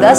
10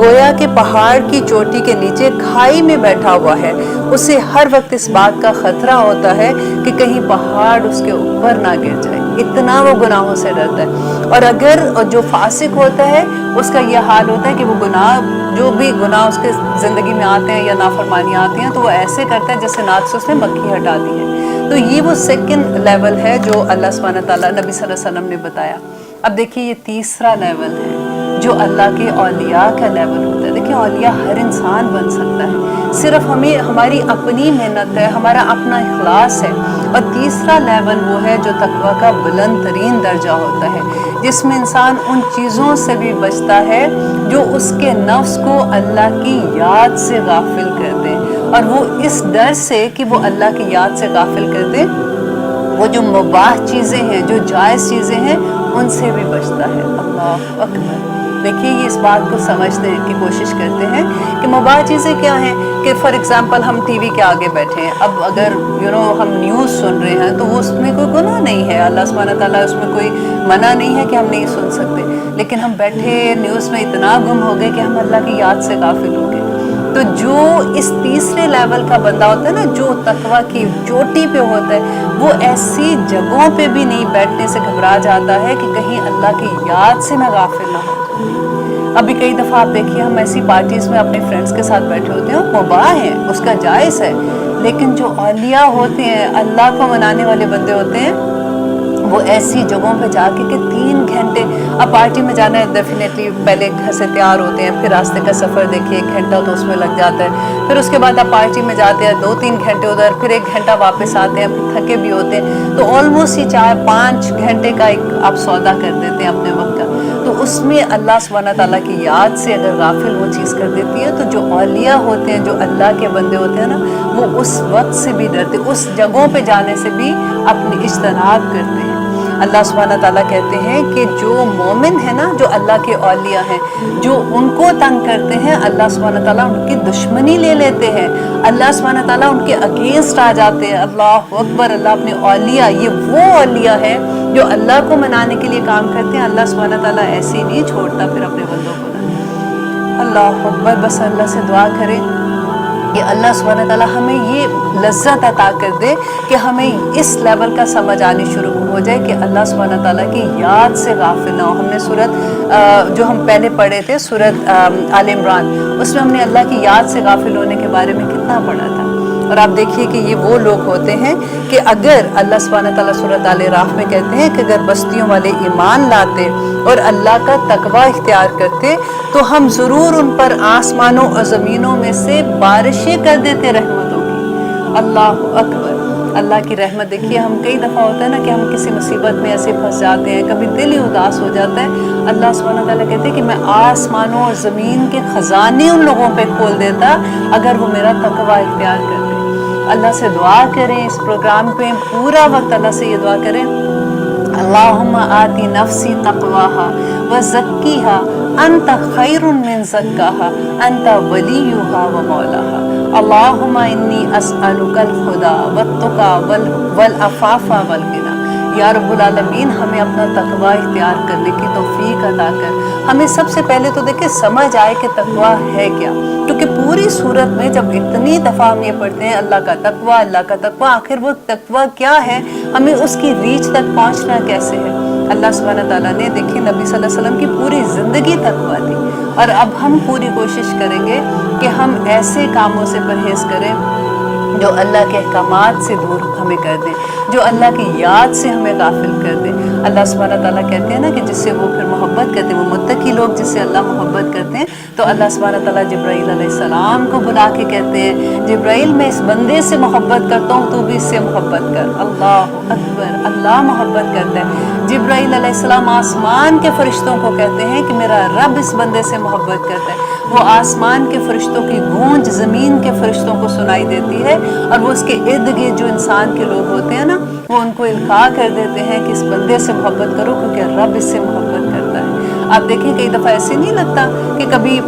گویا کہ پہاڑ کی چوٹی کے نیچے کھائی میں بیٹھا ہوا ہے، اسے ہر وقت اس بات کا خطرہ ہوتا ہے کہ کہیں پہاڑ اس کے اوپر نہ گر جائے، اتنا وہ گناہوں سے ڈرتا ہے۔ اور اگر جو فاسق ہوتا ہے اس کا یہ حال ہوتا ہے کہ وہ جو بھی گناہ اس کے زندگی میں آتے ہیں یا نافرمانیاں آتی ہیں تو وہ ایسے کرتا ہے جیسے ناک سے اس نے مکھی ہٹا دی ہے۔ تو یہ وہ سیکنڈ لیول ہے جو اللہ سبحانہ تعالیٰ نبی صلی اللہ علیہ وسلم نے بتایا۔ اب دیکھیے یہ تیسرا لیول ہے جو اللہ کے اولیاء کا لیول ہوتا ہے۔ دیکھیں اولیاء ہر انسان بن سکتا ہے، صرف ہماری اپنی محنت ہے، ہمارا اپنا اخلاص ہے۔ اور تیسرا لیول وہ ہے جو تقویٰ کا بلند ترین درجہ ہوتا ہے، جس میں انسان ان چیزوں سے بھی بچتا ہے جو اس کے نفس کو اللہ کی یاد سے غافل کر دیں، اور وہ اس ڈر سے کہ وہ اللہ کی یاد سے غافل کر دیں، وہ جو مباح چیزیں ہیں، جو جائز چیزیں ہیں، ان سے بھی بچتا ہے۔ اللہ اکبر۔ دیکھیے یہ اس بات کو سمجھنے کی کوشش کرتے ہیں کہ مباح چیزیں کیا ہیں، کہ فار ایگزامپل ہم ٹی وی کے آگے بیٹھے ہیں، اب اگر ہم نیوز سن رہے ہیں تو وہ اس میں کوئی گناہ نہیں ہے، اللہ سبحانہ تعالیٰ اس میں کوئی منع نہیں ہے کہ ہم نہیں سن سکتے، لیکن ہم بیٹھے نیوز میں اتنا گم ہو گئے کہ ہم اللہ کی یاد سے غافل ہو گئے۔ تو جو اس تیسرے لیول کا بندہ ہوتا ہے نا، جو تقویٰ کی چوٹی پہ ہوتا ہے، وہ ایسی جگہوں پہ بھی نہیں بیٹھنے سے گھبرا جاتا ہے کہ کہیں اللہ کی یاد سے میں غافل نہ ہو۔ ابھی کئی دفعہ آپ دیکھیے ہم ایسی پارٹیز میں اپنے فرینڈس کے ساتھ بیٹھے ہوتے ہیں، وہ مباح ہیں، اس کا جائز ہے، لیکن جو اولیاء ہوتے ہیں، اللہ کو منانے والے بندے ہوتے ہیں، وہ ایسی جگہوں پہ جا کے کہ 3 گھنٹے، اب پارٹی میں جانا ہے ڈیفینیٹلی پہلے گھر سے تیار ہوتے ہیں، پھر راستے کا سفر دیکھیے 1 گھنٹہ تو اس میں لگ جاتا ہے، پھر اس کے بعد آپ پارٹی میں جاتے ہیں 2-3 گھنٹے ادھر، پھر 1 گھنٹہ واپس آتے ہیں، پھر تھکے بھی ہوتے ہیں، تو آلموسٹ ہی 4-5 گھنٹے کا ایک آپ سودا کر دیتے ہیں اپنے وقت کا۔ تو اس میں اللہ سبحانہ تعالیٰ کی یاد سے اگر غافل وہ چیز کر دیتی ہے، تو جو اولیاء ہوتے ہیں، جو اللہ کے بندے ہوتے ہیں نا، وہ اس وقت سے بھی ڈرتے، اس جگہوں پہ جانے سے بھی اپنی اجتناب کرتے ہیں۔ اللہ سبحانہ تعالیٰ کہتے ہیں کہ جو مومن ہے نا، جو اللہ کے اولیاء ہیں، جو ان کو تنگ کرتے ہیں، اللہ سبحانہ تعالیٰ ان کی دشمنی لے لیتے ہیں، اللہ سبحانہ تعالیٰ ان کے اگینسٹ آ جاتے ہیں۔ اللہ اکبر۔ اللہ اپنے اولیاء، یہ وہ اولیاء ہے جو اللہ کو منانے کے لیے کام کرتے ہیں، اللہ سبحانہ تعالیٰ ایسے ہی نہیں چھوڑتا پھر اپنے بندوں کو نا۔ اللہ اکبر۔ بس اللہ سے دعا کریں کہ اللہ سبحانہ تعالیٰ ہمیں یہ لذت عطا کر دے کہ ہمیں اس لیول کا سمجھ آنی شروع ہو جائے کہ اللہ سبحانہ تعالیٰ کی یاد سے غافل نہ ہو۔ ہم نے سورت جو ہم پہلے پڑھے تھے، سورت آل عمران، اس میں ہم نے اللہ کی یاد سے غافل ہونے کے بارے میں کتنا پڑھا تھا۔ اور آپ دیکھیے کہ یہ وہ لوگ ہوتے ہیں کہ اگر اللہ سبحانہ تعالیٰ سورۃ آل اعراف میں کہتے ہیں کہ اگر بستیوں والے ایمان لاتے اور اللہ کا تقویٰ اختیار کرتے تو ہم ضرور ان پر آسمانوں اور زمینوں میں سے بارشیں کر دیتے رحمتوں کی۔ اللہ اکبر۔ اللہ کی رحمت دیکھیے، ہم کئی دفعہ ہوتا ہے نا کہ ہم کسی مصیبت میں ایسے پھنس جاتے ہیں، کبھی دل ہی اداس ہو جاتا ہے، اللہ سبحانہ تعالیٰ کہتے ہیں کہ میں آسمانوں اور زمین کے خزانے ان لوگوں پہ کھول دیتا اگر وہ میرا تقویٰ اختیار کرتے۔ اللہ سے دعا کریں، اس پروگرام پہ پورا وقت اللہ سے یہ دعا کریں، اللہم آتی نفسی تقواہا وزکیہا انت خیر من زکاہا انت ولیہا ومولاہا، اللہم انی اسألک الہدی والتقی والعفاف والغنی۔ یا رب العالمین، ہمیں اپنا تقویٰ اختیار کرنے کی توفیق عطا کر۔ ہمیں سب سے پہلے تو دیکھیں سمجھ آئے کہ تقویٰ ہے کیا، کیونکہ پوری صورت میں جب اتنی دفعہ ہم یہ پڑھتے ہیں اللہ کا تقویٰ، اللہ کا تقویٰ، آخر وہ تقویٰ کیا ہے، ہمیں اس کی ریچ تک پہنچنا کیسے ہے۔ اللہ سبحانہ تعالیٰ نے دیکھیں نبی صلی اللہ علیہ وسلم کی پوری زندگی تقویٰ تھی، اور اب ہم پوری کوشش کریں گے کہ ہم ایسے کاموں سے پرہیز کریں جو اللہ کے احکامات سے دور ہمیں کر دیں، جو اللہ کی یاد سے ہمیں غافل کر دیں۔ اللہ سبحانہ تعالیٰ کہتے ہیں نا کہ جس سے وہ پھر محبت کرتے ہیں، وہ متقی لوگ جس سے اللہ محبت کرتے ہیں، تو اللہ سبحانہ تعالیٰ جبرائیل علیہ السلام کو بلا کے کہتے ہیں، جبرائیل میں اس بندے سے محبت کرتا ہوں، تو بھی اس سے محبت کر۔ اللہ اکبر۔ اللہ محبت کرتا ہے۔ جبرائیل علیہ السلام آسمان کے فرشتوں کو کہتے ہیں کہ میرا رب اس بندے سے محبت کرتا ہے۔ وہ آسمان کے فرشتوں کی گونج زمین کے فرشتوں کو سنائی دیتی ہے، اور وہ اس کے ارد گرد جو انسان کے لوگ ہوتے ہیں نا، وہ ان کو القاء کر دیتے ہیں کہ اس بندے سے محبت کرو کیونکہ رب اس سے محبت کرتا ہے۔ آپ دیکھیں کئی دفعہ ایسے نہیں لگتا کہ کبھی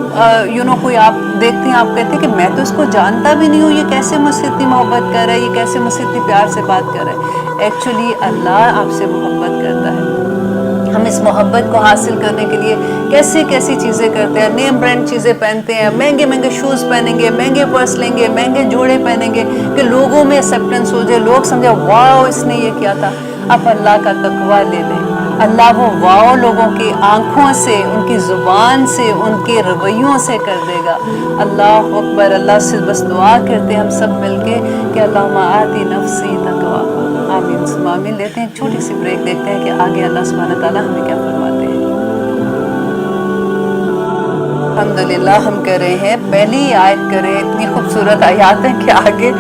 کوئی آپ دیکھتے ہیں، آپ کہتے ہیں کہ میں تو اس کو جانتا بھی نہیں ہوں، یہ کیسے مجھ سے اتنی محبت کر رہا ہے، یہ کیسے مجھ سے اتنی پیار سے بات کر رہا ہے۔ ایکچولی اللہ آپ سے محبت کرتا ہے۔ ہم اس محبت کو حاصل کرنے کے لیے کیسی کیسی چیزیں کرتے ہیں، نیم برانڈ چیزیں پہنتے ہیں، مہنگے مہنگے شوز پہنیں گے، مہنگے پرس لیں گے، مہنگے جوڑے پہنیں گے کہ لوگوں میں ایکسیپٹنس ہو جائے، لوگ سمجھے واو اس نے یہ کیا تھا۔ آپ اللہ کا تقویٰ لے لیں، اللہ وہ واو لوگوں کی آنکھوں سے، ان کی زبان سے، ان کے رویوں سے کر دے گا۔ اللہ اکبر۔ اللہ سے بس دعا کرتے ہیں ہم سب مل کے کہ اللہم آتی نفسی تقواہا۔ آمین ثم آمین۔ لیتے ہیں ایک چھوٹی سی بریک، دیکھتے ہیں کہ آگے اللہ سبحانہ تعالیٰ ہمیں کیا فرماتے ہیں۔ الحمدللہ ہم کر رہے ہیں پہلی آیت کر رہے ہیں، اتنی خوبصورت آیات ہیں کہ آگے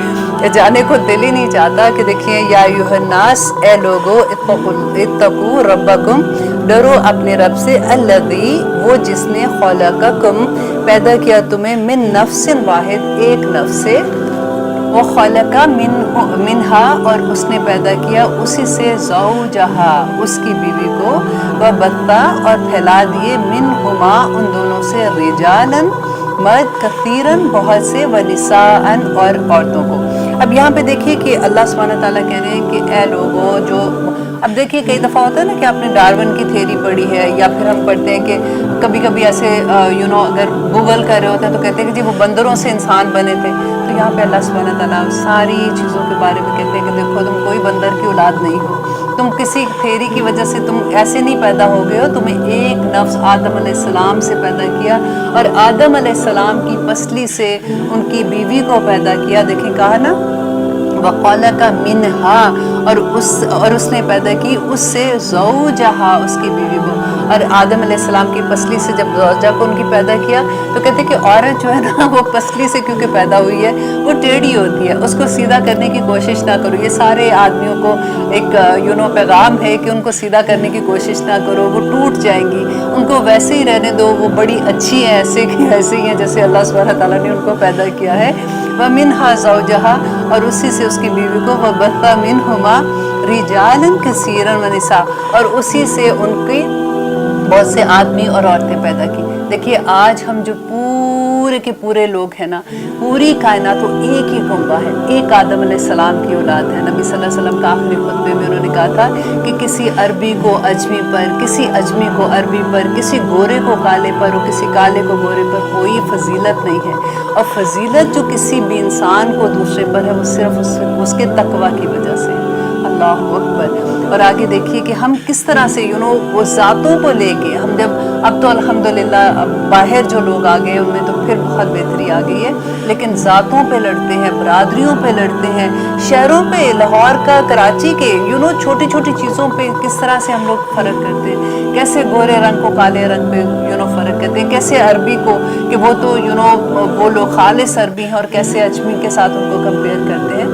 جانے کو دل ہی نہیں چاہتا کہ دیکھیں یا ایھا الناس، اے لوگو، اتقوا ربکم، ڈرو اپنے رب سے، الذی، وہ جس نے خلقکم، پیدا کیا تمہیں، من نفس واحد، ایک نفس سے، وخلق منہا، اور اس نے پیدا کیا اسی سے، زوجہا، اس کی بیوی کو، وبثا، اور پھیلا دیے، منہما، ان دونوں سے، رجالاً، مرد، کثیراً، بہت سے، ونساءً، اور عورتوں کو۔ اب یہاں پہ دیکھیے کہ اللہ سبحانہ تعالیٰ کہہ رہے ہیں کہ اے لوگوں جو، اب دیکھیے کئی دفعہ ہوتا ہے نا کہ آپ نے ڈارون کی تھیوری پڑھی ہے، یا پھر ہم پڑھتے ہیں کہ کبھی کبھی ایسے اگر گوگل کر رہے ہوتے ہیں تو کہتے ہیں کہ جی وہ بندروں سے انسان بنے تھے، تو یہاں پہ اللہ سبحانہ تعالیٰ ساری چیزوں کے بارے میں کہتے ہیں کہ دیکھو تم کوئی بندر کی اولاد نہیں ہو، تم کسی تھیوری کی وجہ سے تم ایسے نہیں پیدا ہو گئے ہو، تمہیں ایک نفس آدم علیہ السلام سے پیدا کیا، اور آدم علیہ السلام کی پسلی سے ان کی بیوی کو پیدا کیا۔ دیکھیں کہا نا وَخَلَقَ مِنْهَا، اور اس نے پیدا کی اس سے، زوجہا، اس کی بیوی کو، اور آدم علیہ السلام کی پسلی سے جب زوجہ کو ان کی پیدا کیا تو کہتے ہیں کہ عورت جو ہے نا وہ پسلی سے کیونکہ پیدا ہوئی ہے وہ ٹیڑھی ہوتی ہے، اس کو سیدھا کرنے کی کوشش نہ کرو۔ یہ سارے آدمیوں کو ایک پیغام ہے کہ ان کو سیدھا کرنے کی کوشش نہ کرو، وہ ٹوٹ جائیں گی، ان کو ویسے ہی رہنے دو، وہ بڑی اچھی ہیں، ایسے کی ایسے ہی ہیں جیسے اللہ سبحانہ تعالیٰ نے ان کو پیدا کیا ہے۔ وَمِنْهَا زَوْجَهَا، اور اسی سے اس کی بیوی کو، وَبَثَّ مِنْهُمَا رِجَالًا كَثِيرًا وَنِسَاءً، اور اسی سے ان کی بہت سے آدمی اور عورتیں پیدا کی۔ دیکھیے آج ہم جو پورے کے پورے لوگ ہیں نا، پوری کائنات وہ ایک ہی کنبہ ہے، ایک آدم علیہ السلام کی اولاد ہے۔ نبی صلی اللہ علیہ وسلم کا آخری خطبے میں انہوں نے کہا تھا کہ کسی عربی کو اجمی پر، کسی اجمی کو عربی پر، کسی گورے کو کالے پر، اور کسی کالے کو گورے پر کوئی فضیلت نہیں ہے، اور فضیلت جو کسی بھی انسان کو دوسرے پر ہے وہ صرف اس کے تقویٰ کی وجہ سے ہے۔ اللہ اکبر۔ اور آگے دیکھیے کہ ہم کس طرح سے وہ ذاتوں کو لے کے، ہم جب اب تو الحمدللہ اب باہر جو لوگ آ گئے ان میں تو پھر بہت بہتری آ گئی ہے، لیکن ذاتوں پہ لڑتے ہیں، برادریوں پہ لڑتے ہیں، شہروں پہ، لاہور کا، کراچی کے، چھوٹی چھوٹی چیزوں پہ کس طرح سے ہم لوگ فرق کرتے ہیں، کیسے گورے رنگ کو کالے رنگ پہ فرق کرتے ہیں، کیسے عربی کو کہ وہ تو وہ لوگ خالص عربی ہیں، اور کیسے اجمی کے ساتھ ان کو کمپیئر کرتے ہیں۔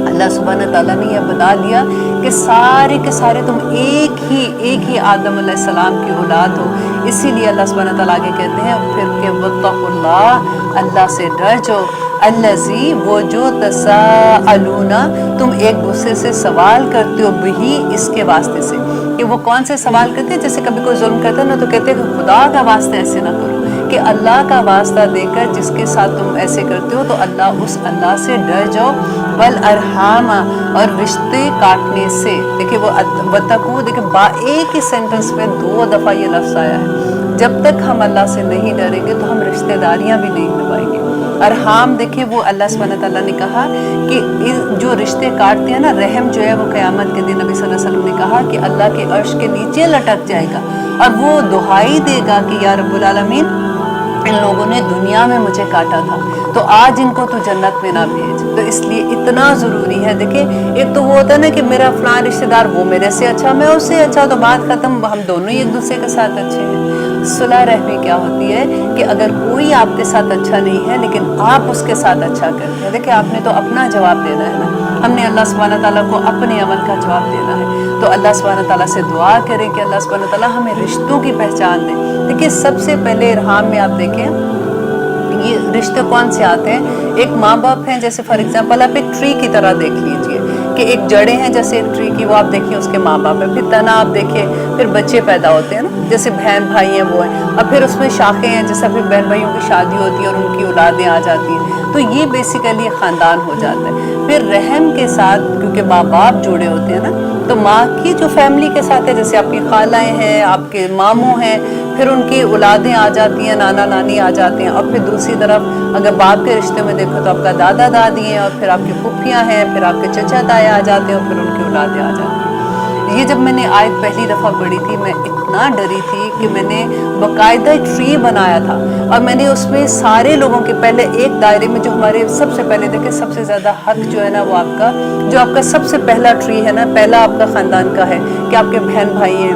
اللہ سبحانہ تعالیٰ نے یہ بتا دیا کہ سارے کے سارے تم ایک ہی آدم علیہ السلام کی اولاد ہو۔ اسی لیے اللہ سبحانہ تعالیٰ آگے کہتے ہیں پھر کہ واتقوا اللہ، اللہ سے ڈر جاؤ، الذی، وہ جو، تساءلون، تم ایک دوسرے سے سوال کرتے ہو، بہی، اس کے واسطے سے، کہ وہ کون سے سوال کرتے ہیں؟ جیسے کبھی کوئی ظلم کرتا ہے نا تو کہتے ہیں کہ خدا کا واسطہ ایسے نہ کرو، کہ اللہ کا واسطہ دے کر جس کے ساتھ تم ایسے کرتے ہو تو اس اللہ سے ڈر جاؤ، والارحام، اور رشتے کاٹنے سے۔ دیکھیں وہ واتقوا، دیکھیں ایک ہی سینٹنس میں 2 دفعہ یہ لفظ آیا ہے۔ جب تک ہم اللہ سے نہیں ڈریں گے تو ہم رشتہ داریاں بھی نہیں نبھائیں گے۔ ارحام، دیکھیں وہ اللہ سبحانہ تعالیٰ نے کہا کہ جو رشتے کاٹتے ہیں نا، رحم جو ہے وہ قیامت کے دن نبی صلی اللہ علیہ وسلم نے کہا کہ اللہ کے عرش کے نیچے لٹک جائے گا، اور وہ دہائی دے گا کہ یا رب العالمین، ان لوگوں نے دنیا میں مجھے کاٹا تھا تو آج ان کو تو جنت میں نہ بھیج۔ تو اس لیے اتنا ضروری ہے۔ دیکھیں ایک تو وہ ہوتا ہے نا کہ میرا فلاں رشتہ دار وہ میرے سے اچھا، میں اس سے اچھا، تو بات ختم، ہم دونوں ہی ایک دوسرے کے ساتھ اچھے ہیں۔ صلح رحمی کیا ہوتی ہے کہ اگر کوئی آپ کے ساتھ اچھا نہیں ہے لیکن آپ اس کے ساتھ اچھا کرتے ہیں، دیکھیں آپ نے تو اپنا جواب دینا ہے نا، ہم نے اللہ سبحانہ تعالیٰ کو اپنے عمل کا جواب دینا ہے۔ تو اللہ سبحانہ تعالیٰ سے دعا کریں کہ اللہ سبحانہ تعالیٰ ہمیں رشتوں کی پہچان دے۔ دیکھیے سب سے پہلے ارحام میں آپ دیکھیں یہ رشتے کون سے آتے ہیں، ایک ماں باپ ہیں، جیسے فار ایگزامپل آپ ایک ٹری کی طرح دیکھ لیجئے کہ ایک جڑیں ہیں جیسے ایک ٹری کی، وہ آپ دیکھیں اس کے ماں باپ ہیں، پھر تنا آپ دیکھیں، پھر بچے پیدا ہوتے ہیں نا، جیسے بہن بھائی ہیں وہ ہیں، اور پھر اس میں شاخیں ہیں، جیسے پھر بہن بھائیوں کی شادی ہوتی ہے اور ان کی اولادیں آ جاتی ہیں، تو یہ بیسیکلی خاندان ہو جاتا ہے۔ پھر رحم کے ساتھ کیونکہ ماں باپ جڑے ہوتے ہیں نا، تو ماں کی جو فیملی کے ساتھ ہے، جیسے آپ کی خالائیں ہیں، آپ کے ماموں ہیں، پھر ان کی اولادیں آ جاتی ہیں، نانا نانی آ جاتے ہیں، اور پھر دوسری طرف اگر باپ کے رشتے میں دیکھو تو آپ کا دادا دادی ہیں، اور پھر آپ کی پھوپھیاں ہیں، پھر آپ کے چچا تایا آ جاتے ہیں، اور پھر ان کی اولادیں آ جاتی ہیں۔ یہ جب میں نے آیت پہلی دفعہ پڑھی تھی، میں اتنا ڈری تھی کہ میں نے باقاعدہ ٹری بنایا تھا، اور میں نے اس میں سارے لوگوں کے پہلے ایک دائرے میں جو ہمارے سب سے پہلے دیکھیں سب سے زیادہ حق جو ہے نا وہ آپ کا جو آپ کا سب سے پہلا ٹری ہے نا، پہلا آپ کا خاندان کا ہے کہ آپ کے بہن بھائی ہیں،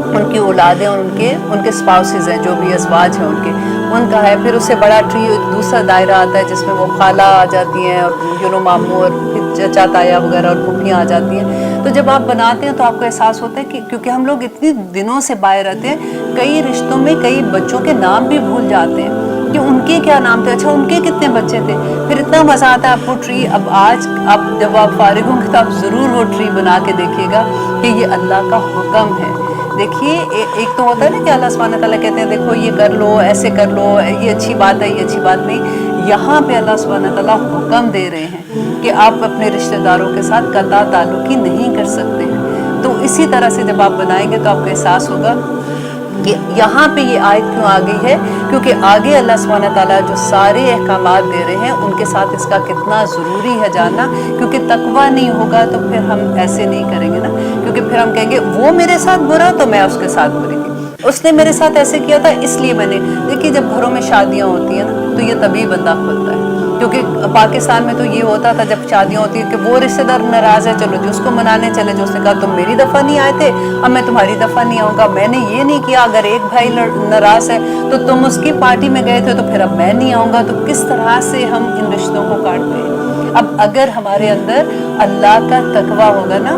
ان کی اولادیں اور ان کے اسپاؤسز ہیں، جو بھی ازواج ہیں ان کا ہے۔ پھر اس سے بڑا ٹری دوسرا دائرہ آتا ہے جس میں وہ خالہ آ جاتی ہیں، اور ماموں اور چچا تایا وغیرہ اور پھوپھیاں آ جاتی ہیں۔ تو جب آپ بناتے ہیں تو آپ کو احساس ہوتا ہے کہ کیونکہ ہم لوگ اتنی دنوں سے باہر رہتے ہیں، کئی رشتوں میں کئی بچوں کے نام بھی بھول جاتے ہیں کہ ان کے کیا نام تھے، اچھا ان کے کتنے بچے تھے۔ پھر اتنا مزہ آتا ہے آپ کو ٹری، اب آج جب آپ فارغ ہوں گے تو آپ ضرور وہ ٹری بنا کے دیکھیے گا کہ یہ اللہ کا حکم ہے۔ دیکھیے ایک تو ہوتا ہے نا کہ اللہ سبحانہ تعالیٰ کہتے ہیں دیکھو یہ کر لو، ایسے کر لو، یہ اچھی بات ہے، یہ اچھی بات نہیں۔ یہاں پہ اللہ سبحانہ تعالیٰ حکم دے رہے ہیں کہ آپ اپنے رشتہ داروں کے ساتھ قطع تعلقی نہیں کر سکتے ہیں۔ تو اسی طرح سے جب آپ بنائیں گے تو آپ کو احساس ہوگا کہ یہاں پہ یہ آیت کیوں آ گئی ہے، کیونکہ آگے اللہ سبحانہ تعالیٰ جو سارے احکامات دے رہے ہیں ان کے ساتھ اس کا کتنا ضروری ہے جاننا، کیونکہ تقویٰ نہیں ہوگا تو پھر ہم ایسے نہیں کریں گے نا، کیونکہ پھر ہم کہیں گے وہ میرے ساتھ برا تو میں اس کے ساتھ بری تھی، اس نے میرے ساتھ ایسے کیا تھا اس لیے میں نے۔ دیکھیے جب گھروں میں شادیاں ہوتی ہیں نا تو یہ تبھی بندہ کھلتا ہے، کیونکہ پاکستان میں تو یہ ہوتا تھا جب شادیاں ہوتی ہیں کہ وہ رشتہ دار ناراض ہے، چلو جو اس کو منانے چلے، جو اس نے کہا تم میری دفعہ نہیں آئے تھے اب میں تمہاری دفعہ نہیں آؤں گا، میں نے یہ نہیں کیا، اگر ایک بھائی ناراض ہے تو تم اس کی پارٹی میں گئے تھے تو پھر اب میں نہیں آؤں گا۔ تو کس طرح سے ہم ان رشتوں کو کاٹتے ہیں۔ اب اگر ہمارے اندر اللہ کا تقویٰ ہوگا نا،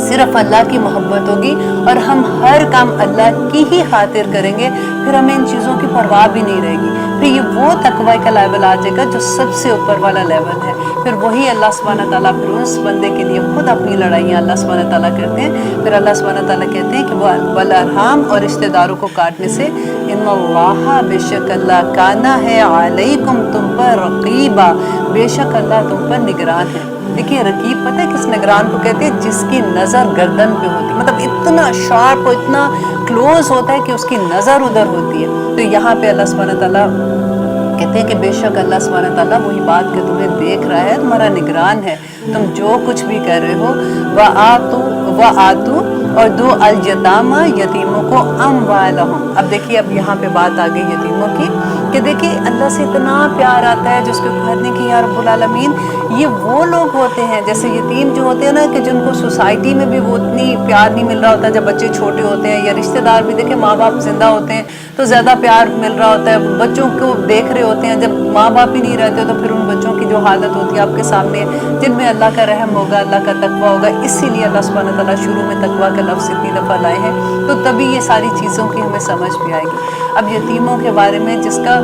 صرف اللہ کی محبت ہوگی اور ہم ہر کام اللہ کی ہی خاطر کریں گے، پھر ہمیں ان چیزوں کی پرواہ بھی نہیں رہے گی۔ پھر یہ وہ تقوی کا لیول آ جائے گا جو سب سے اوپر والا لیول ہے۔ پھر وہی اللہ سبحانہ تعالیٰ پھر اس بندے کے لیے خود اپنی لڑائیاں اللہ سبحانہ تعالیٰ کرتے ہیں۔ پھر اللہ سبحانہ تعالیٰ کہتے ہیں کہ وہ والارحام اور رشتہ داروں کو کاٹنے سے، ان اللہ بے شک اللہ کانا ہے علیکم تم پر رقیبا، بے شک اللہ تم پر نگران ہے۔ دیکھیے رقیب پتہ ہے کس نگران کو کہتے ہیں؟ جس کی نظر گردن پہ ہوتی ہے، مطلب اتنا شارپ اور اتنا کلوز ہوتا ہے کہ اس کی نظر ادھر ہوتی ہے۔ تو یہاں پہ اللہ سبحانہ تعالیٰ کہتے ہیں کہ بے شک اللہ سبحانہ تعالیٰ وہی بات کہ تمہیں دیکھ رہا ہے، تمہارا نگران ہے، تم جو کچھ بھی کر رہے ہو۔ وَآتُوا اور دو الیتامى یتیموں کو اموالہم۔ اب دیکھیے اب یہاں پہ بات آ گئی یتیموں کی کہ دیکھیے اللہ سے اتنا پیار آتا ہے جس کو کہنے کہ یا رب العالمین یہ وہ لوگ ہوتے ہیں جیسے یتیم جو ہوتے ہیں نا کہ جن کو سوسائٹی میں بھی وہ اتنی پیار نہیں مل رہا ہوتا جب بچے چھوٹے ہوتے ہیں، یا رشتہ دار بھی دیکھیں ماں باپ زندہ ہوتے ہیں تو زیادہ پیار مل رہا ہوتا ہے، بچوں کو دیکھ رہے ہوتے ہیں، جب ماں باپ ہی نہیں رہتے تو پھر ان بچوں کی جو حالت ہوتی ہے آپ کے سامنے، جن میں اللہ کا رحم ہوگا، اللہ کا تقویٰ ہوگا۔ اسی لیے اللہ سبحانہ تعالیٰ شروع میں تقویٰ کا لفظ اتنی دفعہ لائے ہیں، تو تبھی یہ ساری چیزوں کی ہمیں سمجھ بھی آئے گی۔ اب یتیموں کے بارے میں جس کا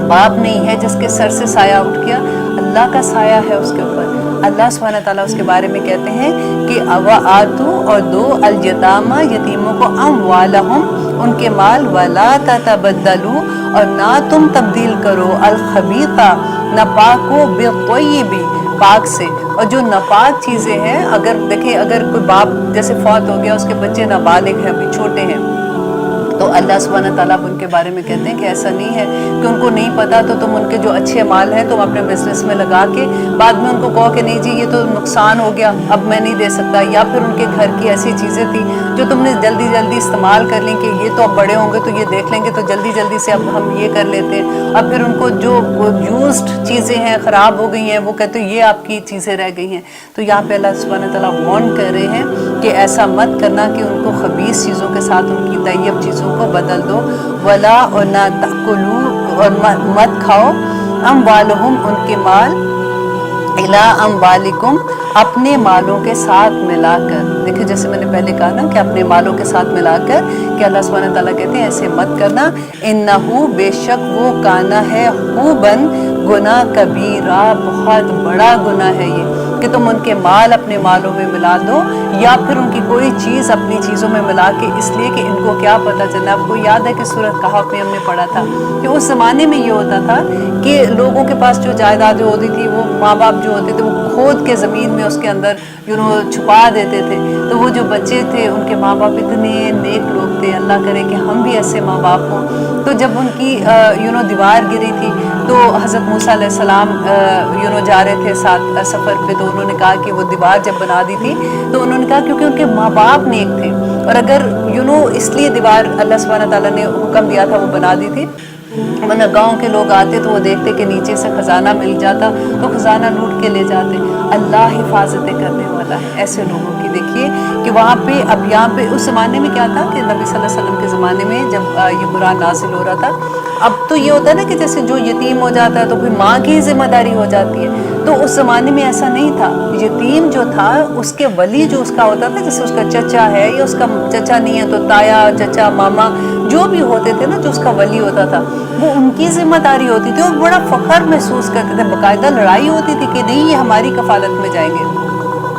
باپ نہیں ہے، جس کے سر سے سایہ اٹھ گیا، اللہ کا سایہ ہے اس کے اوپر۔ اللہ سبحانہ تعالیٰ اس کے بارے میں کہتے ہیں کہ وَآتُوا اور دو الیتامى یتیموں کو اموالہم ان کے مال، وَلَا تَتَبَدَّلُوا اور نہ تم تبدیل کرو، الخبیث ناپاک کو بالطیب پاک سے۔ اور جو ناپاک چیزیں ہیں، اگر دیکھیں اگر کوئی باپ جیسے فوت ہو گیا، اس کے بچے نابالغ ہیں، ابھی چھوٹے ہیں، تو اللہ سبحانہ تعالیٰ ان کے بارے میں کہتے ہیں کہ ایسا نہیں ہے کہ ان کو نہیں پتا تو تم ان کے جو اچھے مال ہیں تم اپنے بزنس میں لگا کے بعد میں ان کو کہو کہ نہیں جی یہ تو نقصان ہو گیا اب میں نہیں دے سکتا، یا پھر ان کے گھر کی ایسی چیزیں تھیں جو تم نے جلدی جلدی استعمال کر لیں کہ یہ تو اب بڑے ہوں گے تو یہ دیکھ لیں گے تو جلدی جلدی سے اب ہم یہ کر لیتے ہیں، اب پھر ان کو جو یوزڈ چیزیں ہیں خراب ہو گئی ہیں وہ کہتے ہیں یہ آپ کی چیزیں رہ گئی ہیں۔ تو یہاں پہ اللہ سبحانہ تعالیٰ وارن کر رہے ہیں کہ ایسا مت کرنا کہ ان کو خبیث چیزوں کے ساتھ ان کی طیب چیزوں کو بدل دو، ولا اور نہ تأکلوا اور مت کھاؤ، اموالہم ان کے مال، الی اموالکم اپنے مالوں کے ساتھ ملا کر۔ دیکھیں جیسے میں نے پہلے کہا نا کہ اپنے مالوں کے ساتھ ملا کر، کہ اللہ سبحانہ تعالیٰ کہتے ہیں ایسے مت کرنا، انہو بے شک وہ کانا ہے خوباً گناہ کبیرہ، بہت بڑا گناہ ہے یہ۔ کہ تم ان کے مال اپنے مالوں میں ملا دو یا پھر ان کی کوئی چیز اپنی چیزوں میں ملا کے، اس لیے کہ ان کو کیا پتہ چلنا۔ آپ کو یاد ہے کہ سورۃ کہف میں ہم نے پڑھا تھا کہ اس زمانے میں یہ ہوتا تھا کہ لوگوں کے پاس جو جائیدادیں ہوتی تھی وہ ماں باپ جو ہوتے تھے وہ کھود کے زمین میں اس کے اندر چھپا دیتے تھے، تو وہ جو بچے تھے ان کے ماں باپ اتنے نیک لوگ تھے، اللہ کرے کہ ہم بھی ایسے ماں باپ ہوں۔ تو جب ان کی دیوار گری تھی تو حضرت موسیٰ علیہ السلام جا رہے تھے ساتھ سفر پہ، تو انہوں نے کہا کہ وہ دیوار جب بنا دی تھی تو انہوں نے کہا کیونکہ ان کے ماں باپ نیک تھے، اور اگر اس لیے دیوار اللہ سبحانہ تعالیٰ نے حکم دیا تھا وہ بنا دی تھی، ورنہ گاؤں کے لوگ آتے تو وہ دیکھتے کہ نیچے سے خزانہ مل جاتا تو خزانہ لوٹ کے لے جاتے۔ اللہ حفاظتیں کرنے والا ہے ایسے لوگوں کی۔ دیکھیے کہ وہاں پہ اب یہاں پہ اس زمانے میں کیا تھا کہ نبی صلی اللہ علیہ وسلم کے زمانے میں جب یہ قرآن نازل ہو رہا تھا، اب تو یہ ہوتا ہے نا کہ جیسے جو یتیم ہو جاتا ہے تو پھر ماں کی ذمہ داری ہو جاتی ہے، تو اس زمانے میں ایسا نہیں تھا۔ یتیم جو تھا اس کے ولی جو اس کا ہوتا تھا، جیسے اس کا چچا ہے یا اس کا چچا نہیں ہے تو تایا، چچا، ماما جو بھی ہوتے تھے نا، جو اس کا ولی ہوتا تھا وہ ان کی ذمہ داری ہوتی تھی، اور بڑا فخر محسوس کرتے تھے، باقاعدہ لڑائی ہوتی تھی کہ نہیں یہ ہماری کفالت میں جائیں گے،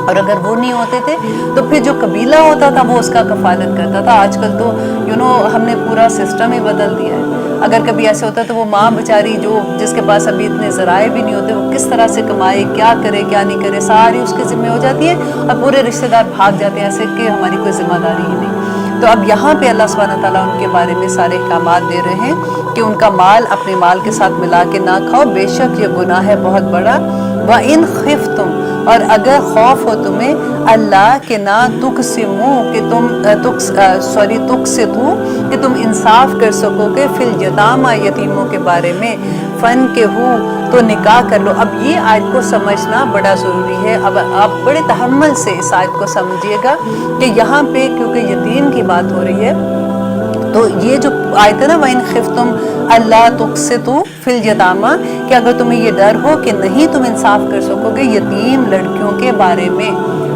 اور اگر وہ نہیں ہوتے تھے تو پھر جو قبیلہ ہوتا تھا وہ اس کا کفالت کرتا تھا۔ آج کل تو ہم نے پورا سسٹم ہی بدل دیا ہے۔ اگر کبھی ایسے ہوتا ہے تو وہ ماں بیچاری جس کے پاس ابھی اتنے ذرائع بھی نہیں ہوتے، وہ کس طرح سے کمائے، کیا کرے کیا نہیں کرے، ساری اس کے ذمہ ہو جاتی ہے، اور پورے رشتہ دار بھاگ جاتے ہیں ایسے کہ ہماری کوئی ذمہ داری ہی نہیں۔ تو اب یہاں پہ اللہ سبحانہ تعالیٰ ان کے بارے میں سارے احکامات دے رہے ہیں کہ ان کا مال اپنے مال کے ساتھ ملا کے نہ کھاؤ، بے شک یہ گناہ ہے بہت بڑا۔ وَإِنْ خِفْتُمْ، اور اگر خوف ہو تمہیں اللہ کہ نہ تقسموا کہ تم تقسطوا کہ تم انصاف کر سکو گے، فی الیتامى یتیموں کے بارے میں، فانکحوا تو نکاح کر لو۔ اب یہ آیت کو سمجھنا بڑا ضروری ہے۔ اب آپ بڑے تحمل سے اس آیت کو سمجھیے گا کہ یہاں پہ کیونکہ یتیم کی بات ہو رہی ہے، تو یہ جو آیت ہے نا وَإِنْ خِفْتُمْ أَلَّا تُقْسِطُوا فِي الْيَتَامَى، کہ اگر تمہیں یہ ڈر ہو کہ نہیں تم انصاف کر سکو گے یتیم لڑکیوں کے بارے میں۔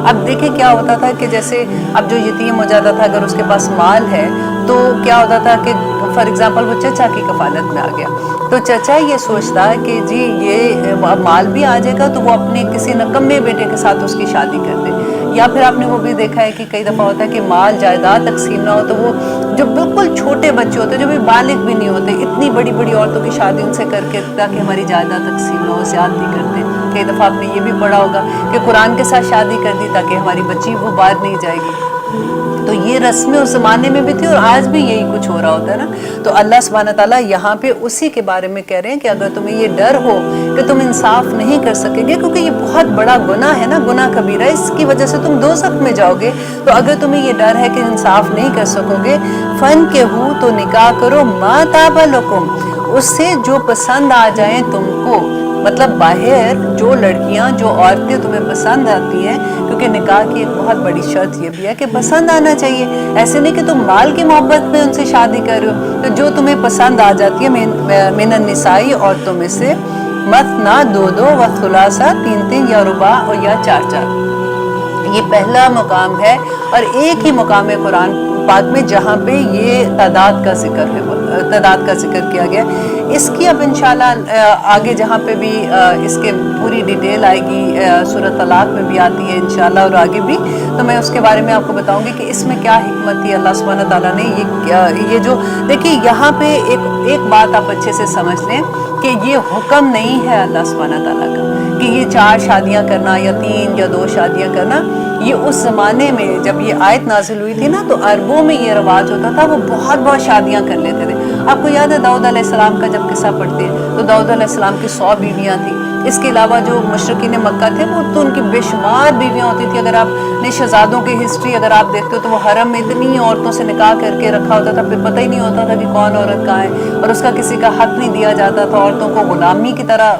اب دیکھیں کیا ہوتا تھا کہ جیسے اب جو یتیم ہو جاتا تھا اگر اس کے پاس مال ہے تو کیا ہوتا تھا کہ فار ایگزامپل وہ چچا کی کفالت میں آ گیا، تو چچا یہ سوچتا کہ جی یہ مال بھی آ جائے گا تو وہ اپنے کسی نکمے بیٹے کے ساتھ اس کی شادی کر دے، یا پھر آپ نے وہ بھی دیکھا ہے کہ کئی دفعہ ہوتا ہے کہ مال جائیداد تقسیم نہ ہو تو وہ جو بالکل چھوٹے بچے ہوتے ہیں جو بھی بالغ بھی نہیں ہوتے، اتنی بڑی بڑی عورتوں کی شادی ان سے کر کے تاکہ ہماری جائیداد تقسیم نہ ہو، زیادتی کرتے ہیں۔ کئی دفعہ آپ نے یہ بھی پڑھا ہوگا کہ قرآن کے ساتھ شادی کر دی تاکہ ہماری بچی وہ باہر نہیں جائے گی۔ تو یہ رسمیں اس زمانے میں بھی تھی اور آج بھی یہی کچھ ہو رہا ہوتا ہے نا۔ تو اللہ سبحانہ تعالیٰ یہاں پہ اسی کے بارے میں کہہ رہے ہیں کہ اگر تمہیں یہ ڈر ہو کہ تم انصاف نہیں کر سکیں گے، کیونکہ یہ بہت بڑا گناہ ہے نا، گناہ کبیرہ، اس کی وجہ سے تم دوزخ میں جاؤ گے، تو اگر تمہیں یہ ڈر ہے کہ انصاف نہیں کر سکو گے، فانکحوا تو نکاح کرو، ما طاب لکم اس سے جو پسند آ جائیں تم کو، مطلب باہر جو لڑکیاں جو عورتیں تمہیں پسند آتی ہیں، کیونکہ نکاح کی ایک بہت بڑی شرط یہ بھی ہے کہ پسند آنا چاہیے، ایسے نہیں کہ تم مال کی محبت میں ان سے شادی کر رہے ہو، تو جو تمہیں پسند آ جاتی ہے من النساء عورتوں میں سے، مثنی دو دو و ثلاثہ تین تین یا رباع اور یا چار چار، یہ پہلا مقام ہے اور ایک ہی مقام ہے قرآن پاک میں جہاں پہ یہ تعداد کا ذکر کیا گیا۔ اس کی اب انشاءاللہ آگے جہاں پہ بھی اس کے پوری ڈیٹیل آئے گی، سورۃ طلاق میں بھی آتی ہے انشاءاللہ اور آگے بھی، تو میں اس کے بارے میں آپ کو بتاؤں گی کہ اس میں کیا حکمت تھی اللہ سبحانہ تعالیٰ نے یہ جو دیکھیے یہاں پہ ایک بات آپ اچھے سے سمجھ لیں کہ یہ حکم نہیں ہے اللہ سبحانہ تعالیٰ کا کہ یہ 4 شادیاں کرنا یا 3 یا 2 شادیاں کرنا۔ یہ اس زمانے میں جب یہ آیت نازل ہوئی تھی نا تو عربوں میں یہ رواج ہوتا تھا، وہ بہت شادیاں کر لیتے تھے۔ آپ کو یاد ہے داؤد علیہ السلام کا جب قصہ پڑھتے ہیں تو داؤد علیہ السلام کی 100 بیویاں تھیں، اس کے علاوہ جو مشرکین مکہ تھے وہ تو ان کی بے شمار بیویاں ہوتی تھی۔ اگر آپ نے شہزادوں کی ہسٹری اگر آپ دیکھتے ہو تو وہ حرم میں اتنی عورتوں سے نکاح کر کے رکھا ہوتا تھا، پھر پتہ ہی نہیں ہوتا تھا کہ کون عورت کہاں ہے، اور اس کا کسی کا حق نہیں دیا جاتا تھا، عورتوں کو غلامی کی طرح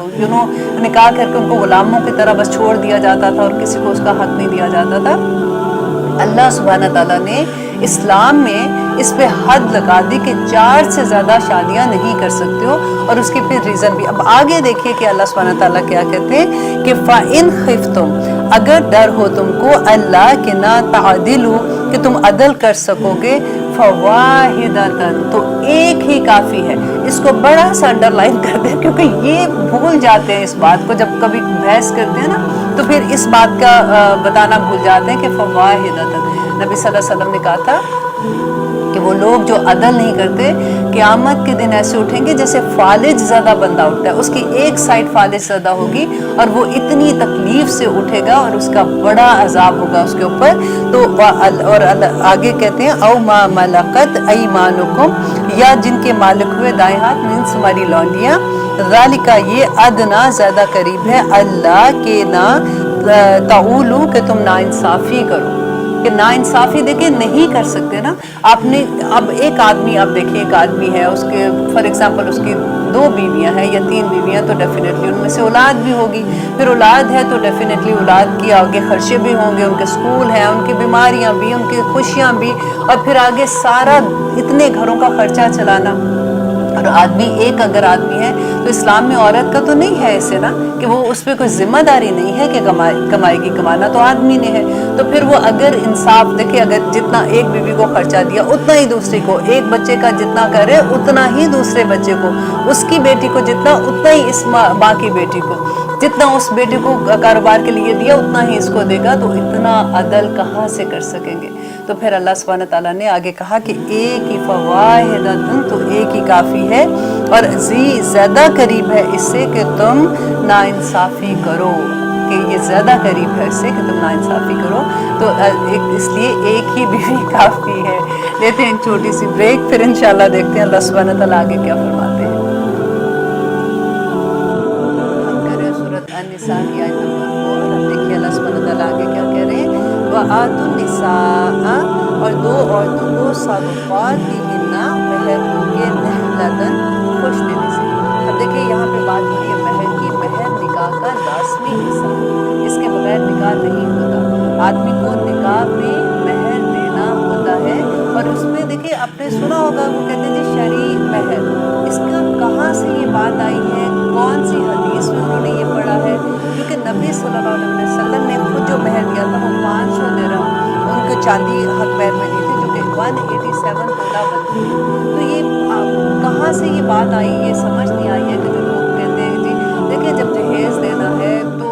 نکاح کر کے ان کو غلاموں کی طرح بس چھوڑ دیا جاتا تھا اور کسی کو اس کا حق نہیں دیا جاتا تھا۔ اللہ سبحانہ تعالیٰ نے اسلام میں اس پہ حد لگا دی کہ 4 سے زیادہ شادیاں نہیں کر سکتے ہو، اور اس کی پھر ریزن بھی اب آگے دیکھیے کہ اللہ سبحانہ تعالیٰ کیا کہتے ہیں کہ فَإِنْ خِفْتُمْ اگر ڈر ہو تم کو اللہ کہ نہ تعدلوا کہ تم عدل کر سکو گے، فَوَاحِدَةً تو ایک ہی کافی ہے۔ اس کو بڑا سا انڈر لائن کر دیں کیونکہ یہ بھول جاتے ہیں اس بات کو جب کبھی بحث کرتے ہیں نا تو پھر اس بات کا بتانا بھول جاتے ہیں کہ فواحدۃ، نبی صلی اللہ علیہ وسلم نے کہا تھا کہ وہ لوگ جو عدل نہیں کرتے قیامت کے دن ایسے اٹھیں گے جیسے فالج زدہ بندہ اٹھتا ہے، اس کی ایک سائڈ فالج زدہ ہوگی اور وہ اتنی تکلیف سے اٹھے گا اور اس کا بڑا عذاب ہوگا اس کے اوپر. تو اور آگے کہتے ہیں او ما ملکت ایمانکم، یا جن کے مالک ہوئے دائیں ہاتھ مینس ہماری لونڈیاں، ذالک یہ ادنا زیادہ قریب ہے اللہ کے نہ تعولو کہ تم ناانصافی کرو، کہ ناانصافی دیکھیں نہیں کر سکتے نا آپ نے. اب ایک آدمی، آپ دیکھیں ایک آدمی ہے، اس کے فار ایگزامپل اس کی 2 بیویاں ہیں یا 3 بیویاں، تو ڈیفینیٹلی ان میں سے اولاد بھی ہوگی. پھر اولاد ہے تو ڈیفینیٹلی اولاد کی آگے خرچے بھی ہوں گے، ان کے اسکول ہیں، ان کی بیماریاں بھی، ان کی خوشیاں بھی، اور پھر آگے سارا اتنے گھروں کا خرچہ چلانا. اور آدمی ایک اگر آدمی ہے تو اسلام میں عورت کا تو نہیں ہے ایسے نا کہ وہ اس پہ کوئی ذمہ داری نہیں ہے کہ کمائے گی، کمانا تو آدمی نے ہے. تو پھر وہ اگر انصاف دیکھے، اگر جتنا ایک بیوی کو خرچہ دیا اتنا ہی دوسری کو، ایک بچے کا جتنا کرے اتنا ہی دوسرے بچے کو، اس کی بیٹی کو جتنا اتنا ہی اس ماں کی بیٹی کو، جتنا اس بیٹے کو کاروبار کے لیے دیا اتنا ہی اس کو دے گا. تو اتنا عدل کہاں سے کر سکیں گے؟ تو پھر اللہ سبحانہ تعالیٰ نے آگے کہا کہ ایک ہی فواحدۃ، تو ایک ہی کافی ہے، اور زیادہ قریب ہے اس سے کہ تم ناانصافی کرو، کہ یہ زیادہ قریب ہے اس سے کہ تم ناانصافی کرو. تو اس لیے ایک ہی بیوی کافی ہے. لیتے ہیں ایک چھوٹی سی بریک، پھر انشاءاللہ دیکھتے ہیں اللہ سبحانہ تعالیٰ آگے کیا فرماتے ہیں. ہم کر رہے ہیں سورۃ النساء کی آیت نمبر 4. اب دیکھیے اللہ سبحانہ تعالیٰ آگے کیا کہہ رہے ہیں. وَآتُوا النِّسَاءَ، اور دو عورتوں کو صدقاتہن، مہر ان کے، نحلۃً، خوش دلی سے. اب دیکھیے یہاں پہ بات ہو رہی ہے مہر کی. مہر نکاح کا لازمی حصہ ہے، اس کے بغیر نکاح نہیں ہوتا. آدمی کو نکاح میں مہر دینا ہوتا ہے، اور اس میں دیکھیے آپ نے سنا ہوگا وہ کہتے ہیں جی شرعی مہر. اس کا کہاں سے یہ بات آئی ہے، کون سی حدیث میں انہوں نے یہ پڑھا ہے؟ کیونکہ نبی صلی اللہ علیہ وسلم نے خود جو مہر دیا تھا وہ 500 درہم ان کو چاندی حق مہر میں دی تھی، جو کہ 187 تولہ بنتی ہے. تو یہ کہاں سے یہ بات آئی، یہ سمجھ نہیں آئی ہے کہ جو لوگ کہتے ہیں جی دیکھیں جب جہیز دینا ہے تو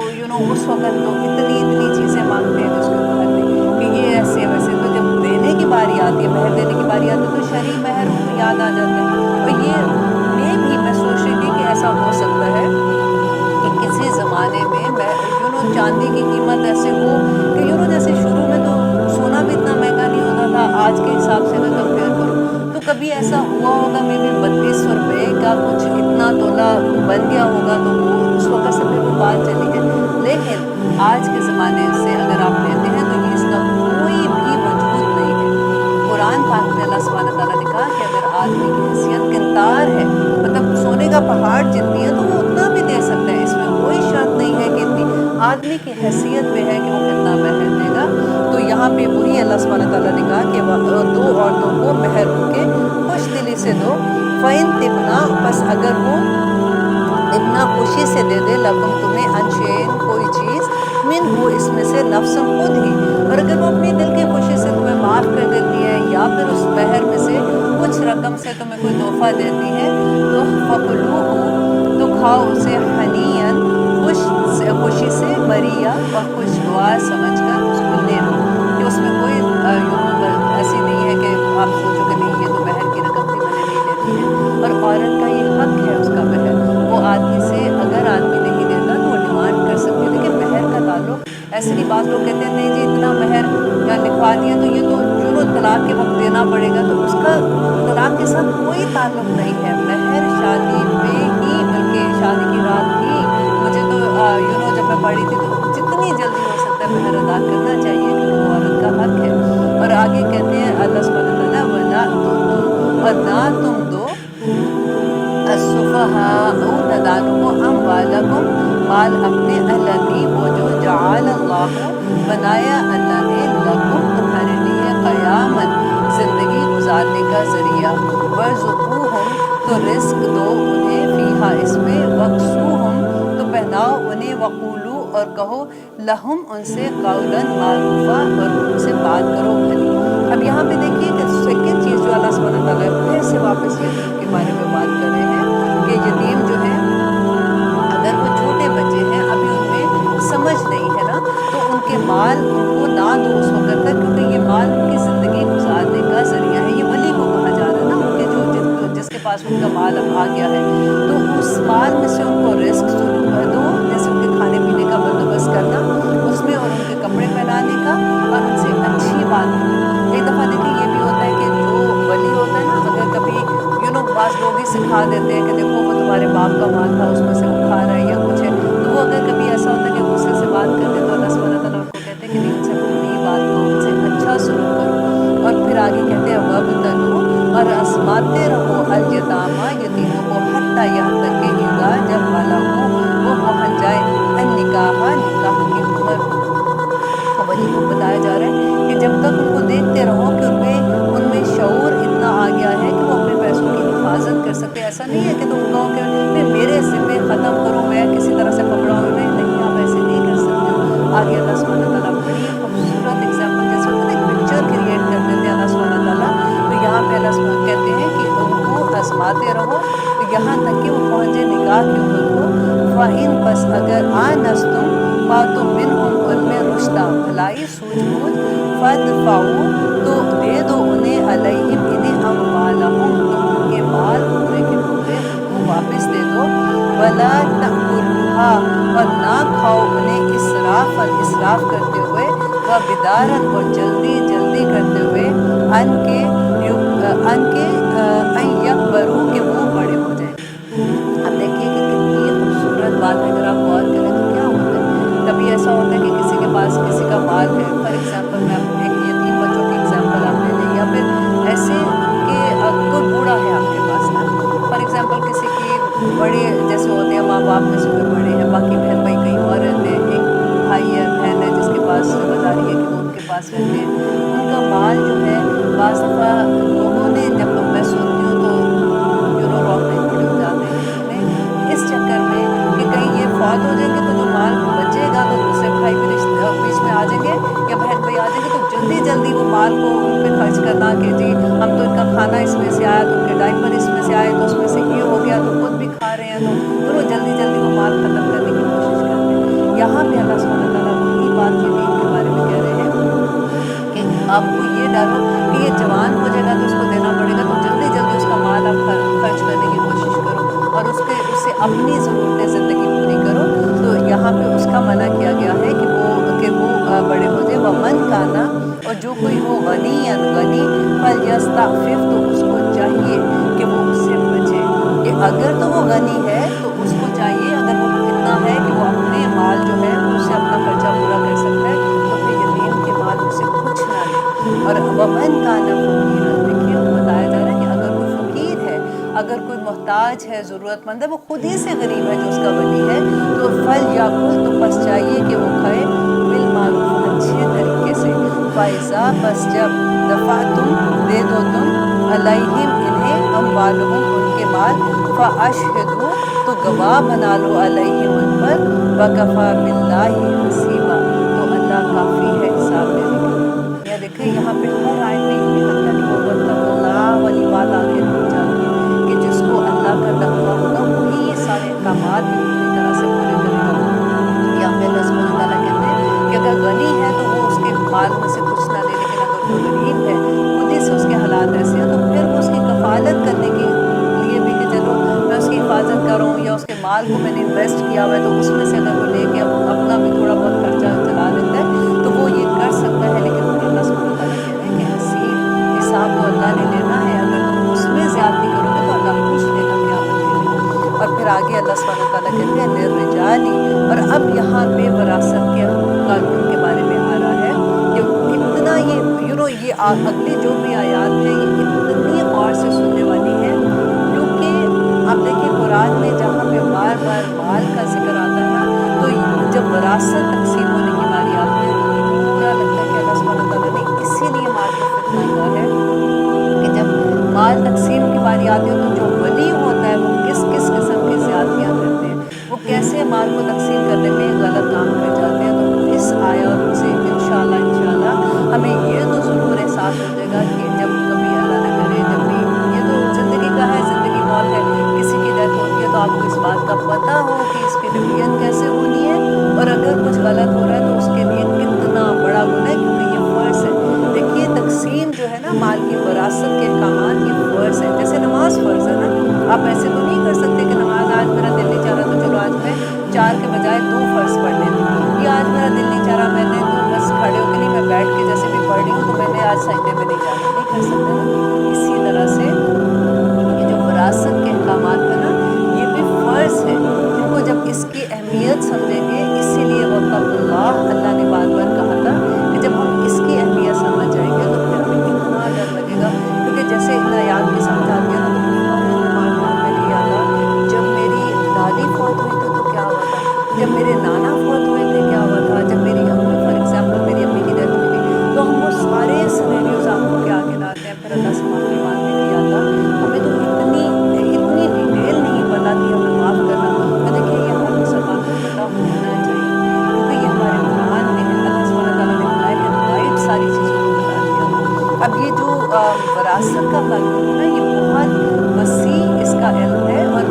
اس وقت تو اتنی چیزیں مانگتے ہیں جس کے اوپر نہیں کہ یہ ایسے ویسے. تو جب دینے کی باری آتی ہے، مہر دینے کی باری آتی ہے، تو شرعی مہر ان کو یاد آ جاتا ہے. اور یہ میں سوچ رہی تھی کہ ایسا ہو سکتا ہے کہ کسی زمانے میں چاندی کی قیمت ایسے ہو کہ جیسے شروع میں تو سونا بھی اتنا مہنگا نہیں ہوتا تھا آج کے حساب سے اگر کمپیئر کرو، تو کبھی ایسا ہوا ہوگا میں بھی 3200 روپے کا کچھ اتنا تولہ بن گیا ہوگا، تو وہ اس وقت سے پھر وہ بات چلی ہے. لیکن آج کے زمانے سے اگر آپ لیتے ہیں تو یہ اس کا کوئی بھی وجود نہیں ہے. قرآن پاک میں اللہ سبحانہ تعالیٰ نے کہا کہ اگر آدمی کی حیثیت کنتار ہے، مطلب سونے کا پہاڑ جتنی ہے، تو وہ اتنا بھی دے سکتا ہے. اس میں کوئی شرط نہیں ہے کہ اتنی آدمی کی حیثیت پہ ہے کہ وہ کتنا مہر دے گا. تو یہاں پہ وہی اللہ سبحانہ تعالیٰ نے کہا کہ دو عورتوں کو مہر ان کے خوش دلی سے دو. فَإِن طِبْنَ، بس اگر وہ اتنا خوشی سے دے دے، لکم تمہیں، عن شیء کوئی چیز، من ہو اس میں سے، نفس خود ہی، اور اگر وہ اپنی دل کی خوشی سے تمہیں معاف کر دیتی ہے یا پھر اس مہر میں سے کچھ رقم سے تمہیں کوئی تحفہ دیتی ہے، تو فَكُلُوهُ، تو کھاؤ اسے، حنیًا، خوشی سے، مریہ، اور خوشگوار سمجھ کر اس کو لے لو. کہ اس میں کوئی ایسی نہیں ہے کہ آپ سوچو کہ نہیں یہ تو مہر کی رقم تھی میں نے نہیں لینی ہے. اور عورت کا یہ حق ہے اس کا مہر، وہ آدمی سے اگر آدمی نہیں دیتا تو وہ ڈیمانڈ کر سکتی ہے. لیکن مہر کا تعلق ایسے نہیں، بعض لوگ کہتے ہیں نہیں جی اتنا مہر یا لکھوا دیا تو یہ تو طلاق کے وقت دینا پڑے گا، تو اس کا طلاق کے ساتھ کوئی تعلق نہیں ہے. مہر شادی پہ ہی، بلکہ شادی کی رات ہی، مجھے تو جب میں پڑھی تھی تو جتنی جلدی ہو سکتا ہے مہر ادا کرنا چاہیے، کیونکہ وہ عورت کا حق ہے. اور آگے کہتے ہیں اللہ سبحانہ تعالیٰ وَلَا تُؤْتُوا، اور نہ تم دو، السفہاء، نادانوں کو، اموالکم، مال اپنے، التی، وہ جو، جعل اللہ، بنایا اللہ نے، لکم، تمہارے لیے، قیامًا، زندگی گزارنے کا ذریعہ، وارزقوہم، تو رزق دو انہیں، فیہا اس میں، وکسوہم، تو پہناؤ انہیں، وقولو، اور کہو، لہم ان سے، قولاً معروفا، اور ان سے بات کرو بھلی. اب یہاں پہ دیکھیے کہ سیکنڈ چیز جو اللہ سبحانہ تعالیٰ پھر سے واپس یتیم کے بارے میں بات کر رہے ہیں کہ یتیم جو ہے اگر وہ چھوٹے بچے ہیں، ابھی ان میں سمجھ نہیں ہے پاس ان کا مال اب آ گیا ہے تو اس مال میں سے ان کو رزق دو، جیسے ان کے کھانے پینے کا بندوبست کرنا اس میں، اور ان کے کپڑے پہنانے کا، اور ان سے اچھی بات کرو۔ ایک دفعہ دیکھیں یہ بھی ہوتا ہے کہ جو ولی ہوتا ہے نا، اگر کبھی بعض لوگ ہی سکھا دیتے ہیں کہ دیکھو وہ تمہارے باپ کا مال تھا اس میں سے وہ کھا رہا ہے یا کچھ ہے، تو وہ اگر کبھی ایسا ہوتا ہے کہ غصے سے بات کر دے تو اللہ سبحانہ تعالیٰ ان کو کہتے ہیں کہ نہیں، ان سے اپنی بات کو، ان سے اچھا سلوک کرو۔ اور پھر آگے کہتے ہیں وَابْتَلُوا، اور آزماتے رہو الیتامیٰ یتیموں کو، حتیٰ یہاں تک کہ اذا جب بلغوا وہ پہنچ جائے النکاح نکاح کی عمر کو۔ ولی کو بتایا جا رہا ہے کہ جب تک ان کو دیکھتے رہو کہ ان میں شعور اتنا آ گیا ہے کہ وہ اپنے پیسوں کی حفاظت کر سکتے۔ ایسا نہیں ہے کہ تم کہو کہ میرے ذمے ختم کرو، میں کسی طرح سے پکڑا ہوں، نہیں، آپ ایسے نہیں کر سکتے۔ آگے اللہ سبحانہ تعالیٰ بڑی خوبصورت ایگزامپل، جیسے ہوتا ہے ایک پکچر کریٹ کر دیتے ہیں اللہ سبحانہ تعالیٰ، تو یہاں پہ اللہ سبحانہ کہتے ہیں کہ ان کو آزماتے رہو یہاں تک کہ وہ پہنچے نکاح کی عمر کو۔ فَإِن، پس اگر آنستم پا تم منہم ان میں رشدہ بھلائی سوجھ بوجھ، فادفعوا تو دے دو انہیں علیہم انہیں اموالہم تو ان کے مال پورے کے پورے ان کو واپس دے دو، ولا تأکلوها اور نہ کھاؤ انہیں اسرافا اسراف کرتے ہوئے، و بدارا اور جلدی جلدی کرتے ہوئے، ان کے ان یکبروا کہ وہ بڑے ہو جائیں۔ اب دیکھیے کہ کتنی خوبصورت بات ہے، اگر آپ غور کریں تو کیا ہوتا ہے، کبھی ایسا ہوتا ہے کہ کسی کے پاس کسی کا مال ہے، فار ایگزامپل میں ایک یتیم بچوں کی ایگزامپل آپ لے لیں، یا پھر ایسے کہ کوئی بوڑھا ہے آپ کے پاس نا، فار ایگزامپل کسی کی بڑے جیسے ہوتے ہیں ماں باپ میں سے کوئی بڑے ہیں، باقی بہن بھائی کہیں اور رہتے ہیں، ایک بھائی ہے بہن ہے جس کے پاس ذمہ داری ہے کہ وہ ان کے پاس رہتے ہیں، ان کا مال جو ہے بعض دفعہ لوگوں نے، جب میں سنتی ہوں تو رونگٹے کھڑے ہو جاتے ہیں کہ انہیں اس چکر میں کہ کہیں یہ فوت ہو جائیں گے تو جو مال بچے گا تو دوسرے بھائی بھی بیچ میں آ جائیں گے یا بہن بھائی آ جائیں گے، تو جلدی جلدی وہ مال کو ان پہ خرچ کرنا کہ جی ہم تو ان کا کھانا اس میں سے آیا تو ان کے ڈائپر اس میں سے آئے تو اس میں سے یہ ہو گیا تو خود بھی کھا رہے ہیں، تو پھر وہ جلدی جلدی وہ مال ختم کرنے کی کوشش کرتے ہیں۔ یہاں پہ اللہ سبحانہ تعالیٰ وہی بات یتیم کے بارے میں کہہ رہے ہیں کہ آپ کو یہ ڈر ہو کہ یہ جوان ہو جائے گا تو اس کو دینا پڑے گا، تو جلدی جلدی اس کا مال آپ خرچ کرنے کی کوشش کرو اور اس سے اپنی ضرورتیں زندگی پوری کرو۔ تو یہاں پہ اس کا منع کیا گیا ہے کہ وہ بڑے ہو جائے۔ وَمَنْ كَانَ اور جو کوئی ہو غنیًا غنی، فَلْيَسْتَعْفِفْ تو اس کو چاہیے کہ وہ اس سے بچے، کہ اگر تو وہ غنی ہے تو اس کو چاہیے، اگر وہ اتنا ہے کہ وہ اپنے مال جو ہے وہ اس سے اپنا خرچہ پورا کر سکتا ہے تو پھر یتیم کے مال میں سے کچھ نہ لے۔ اور وَمَنْ كَانَ فَقِيرًا، دیکھیے بتایا جا رہا ہے کہ اگر کوئی فقیر ہے، اگر کوئی محتاج ہے، ضرورت مند ہے، وہ خود ہی سے غریب ہے جو اس کا ولی ہے، تو فَلْيَأْكُلْ تو پس چاہیے کہ وہ کھائے بالمعروف اچھے طریقے سے۔ فَإِذَا پس جب دفعتم دے دو تم علیہم انہیں اموالہم ان کے مال، فَأَشْهِدُوا تو گواہ بنا لو علیہم ان پر، وَكَفَى بِاللَّهِ حَسِيبًا تو اللہ کافی ہے حساب لینے کے لیے۔ یا دیکھیں یہاں پہ ہر آیت میں یہ نہیں لگتا کہ وہ وَاتَّقُوا اللَّهَ والی بات آگے رک جاتی ہے کہ جس کو اللہ کا تقویٰ ہوگا وہی یہ سارے احکامات بھی پوری طرح سے پورے کرے گا۔ یہاں پہ اللہ سبحانہ تعالیٰ کہتے ہیں کہ اگر غنی ہے تو وہ اس کے مال میں سے کچھ نہ لے، لیکن اگر کوئی غریب ہے، خود ہی سے اس کے حالات ایسے ہیں، تو پھر وہ اس کی کفالت کرنے کے لیے بھی کہ چلو میں اس کی حفاظت کروں، یا اس کے مال کو میں نے انویسٹ کیا ہوا ہے تو اس میں سے اگر وہ لے کے اپنا بھی تھوڑا بہت خرچہ چلا لیتا ہے تو وہ یہ کر سکتا ہے، لیکن پھر اللہ سبحانہ تعالیٰ کہہ رہے ہیں کہ حسیب حساب تو اللہ نے لینا ہے، اگر تم اس میں زیادتی کرو گے تو اللہ پوچھ لے گا قیامت کے دن۔ اور پھر آگے اللہ سبحانہ تعالیٰ کہتے ہیں للرجالی، اور اب یہاں پہ وراثت کے قانون کے بارے میں آ رہا ہے کہ اتنا یہ اگلی جو بھی آیات ہے یہ اتنی غور سے سننے والی ہے، کیونکہ آپ دیکھیں قرآن میں جہاں پہ بار بار مال کا ذکر آتا ہے نا، تو جب وراثت تقسیم ہونے کی باری آتی ہے تو پورا لگتا ہے کہ اللہ سبحانہ تعالیٰ نے اسی لیے مال کو فتنہ کہا ہے کہ جب مال تقسیم کی باری آتی ہے تو جو ولی ہوتا ہے وہ کس کس قسم کی زیادتیاں کرتے ہیں، وہ کیسے مال کو تقسیم کرنے میں غلط کام کر جاتے ہیں۔ تو اس آیات سے انشاءاللہ ہمیں یہ تو ضرور احساس ہو جائے گا کہ جب کبھی اللہ نہ کرے، جب بھی یہ تو زندگی کا ہے، زندگی موت ہے، کسی کی ڈیتھ ہوتی ہے تو آپ کو اس بات کا پتہ ہو کہ اس کی ڈویژن کیسے ہونی ہے، اور اگر کچھ غلط ہو رہا ہے تو اس کے لیے کتنا بڑا گناہ ہے، کیونکہ یہ فرض ہے۔ دیکھیے تقسیم جو ہے نا مال کی وراثت کے احکامات یہ فرض ہے، جیسے نماز فرض ہے نا، آپ ایسے تو نہیں کر سکتے کہ نماز آج میرا دل نہیں چاہ رہا تو چلو آج میں 4 کے بجائے 2 فرض پڑھ لیتی ہوں، یا آج میرا دل نہیں چاہ رہا میں نے تو بس کھڑے ہو کے نہیں، میں بیٹھ کے جیسے بھی پڑھ رہی ہوں تو میں نے آج سجدے میں نہیں جانا، نہیں کر سکتے نا۔ اسی طرح سے یہ جو وراثت کے احکامات ہیں نا یہ بھی فرض ہے، ان کو جب اس کی اہمیت سمجھیں گے، اسی لیے واتقوا اللہ اللہ نے بار بار کہا تھا کہ جب ہم اس کی اہمیت سمجھ جائیں گے تو پھر ہمیں اتنا ڈر لگے گا، کیونکہ جیسے ان آیات کی سمجھ آتی ہے نا تو فوراً دماغ میں آتا ہے کہ یا اللہ جب میری دادی فوت ہوئی تھی تو کیا ہوا تھا، جب میرے نانا فوت ہوئے تھے کیا ہوا تھا، جب میری امی فار ایگزامپل میری امی کی ڈیتھ ہوئی تھی، تو ہم وہ سارے سینیریوز آنکھوں کے آگے لاتے ہیں، پھر اللہ سے معافی مانگتے ہیں کہ یا اللہ ہمیں تو اتنی ڈیٹیل نہیں پتہ تھی، ہمیں معاف کرنا۔ اور دیکھیے یہ ہر مسلمان کو پتہ ہونا چاہیے، کیونکہ یہ ہمارے قرآن میں ہے، اللہ سبحانہ تعالیٰ نے بلیک اینڈ وائٹ ساری چیزوں کو بتا دیا ہے۔ اب یہ جو وراثت کا قانون ہے نا یہ بہت وسیع اس کا علم ہے، اور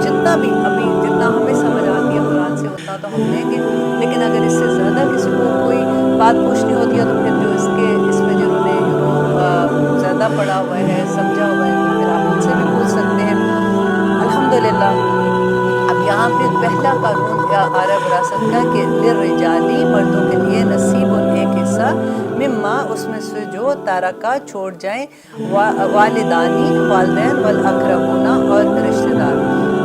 جتنا بھی ابھی جتنا ہمیں سمجھ آتی ہے قرآن سے اتنا تو ہم لیں گے، لیکن اگر اس سے زیادہ کسی کو کوئی بات پوچھنی ہوتی ہے تو پھر جو اس میں جنہوں نے زیادہ پڑھا ہوا ہے سمجھا ہوا ہے تو پھر آپ ان سے بھی پوچھ سکتے ہیں۔ الحمدللہ اب یہاں پہ پہلا قانون آ رہا ہے وراثت کا کہ للرجالی مردوں کے لیے نصیب ایک حصہ مما اس میں سے جو تارکہ چھوڑ جائیں والدانی والدین والاقربون اور رشتہ دار،